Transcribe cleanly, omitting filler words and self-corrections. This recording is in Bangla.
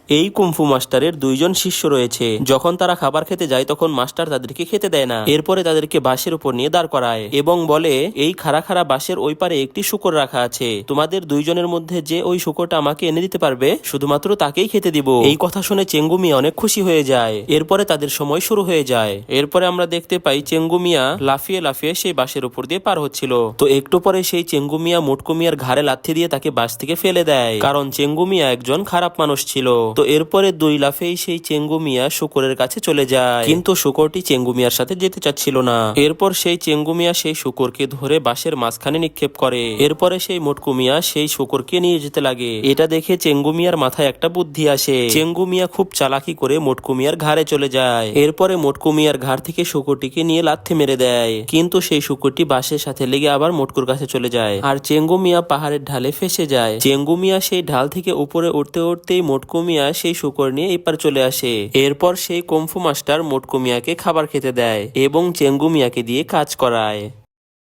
এই কুমফু মাস্টারের দুইজন শিষ্য রয়েছে। যখন তারা খাবার খেতে যায় তখন মাস্টার তাদেরকে খেতে দেয় না। এরপরে তাদেরকে বাঁশের উপর নিয়ে দাঁড় করায় এবং বলে, এই খাড়া খাড়া বাঁশের ওই পারে একটি শূকর রাখা আছে, তোমাদের দুইজনের মধ্যে যে ওই শূকরটা আমাকে এনে দিতে পারবে শুধুমাত্র তাকেই খেতে দিব। এই কথা শুনে চেঙ্গু মিয়া অনেক খুশি হয়ে যায়। এরপরে তাদের সময় শুরু হয়ে যায়। এরপরে আমরা দেখতে পাই চেঙ্গু মিয়া লাফিয়ে লাফিয়ে সেই বাঁশের উপর দিয়ে পার হচ্ছিল। তো একটু পরে সেই চেঙ্গু মিয়া মোটকু মিয়ার ঘাড়ে লাথি দিয়ে তাকে বাঁশ থেকে ফেলে দেয়, কারণ চেঙ্গু মিয়া একজন খারাপ মানুষ ছিল। তো এরপরে দুই লাফেই সেই চেঙ্গু মিয়া শুকরের কাছে চলে যায়, কিন্তু শুকরটি চেঙ্গু মিয়ার সাথে যেতে চাচ্ছিল না। এরপর সেই চেঙ্গু মিয়া সেই শুকরকে ধরে বাঁশের মাঝখানে নিক্ষেপ করে। এরপরে সেই মোটকু মিয়া সেই শুকরকে নিয়ে যেতে লাগে। এটা দেখে চেঙ্গু মিয়ার মাথায় একটা বুদ্ধি আসে। চেঙ্গু মিয়া খুব চালাকি করে মোটকু মিয়ার ঘাড়ে চলে যায়। এরপরে মোটকু মিয়ার ঘাড় থেকে শুকরটিকে নিয়ে লাথি মেরে দেয়, কিন্তু সেই শুকরটি বাঁশের সাথে লেগে আবার মোটকুর কাছে চলে যায়, আর চেঙ্গু মিয়া পাহাড়ের ঢালে ফেসে যায়। চেঙ্গু মিয়া সেই ঢাল থেকে উপরে উঠতে উঠতেই মোটকু মিয়া সেই শুকর নিয়ে এপার চলে আসে। এরপর সেই কুমফু মাস্টার মোটকু মিয়াকে খাবার খেতে দেয় এবং চেঙ্গু মিয়াকে দিয়ে কাজ করায়।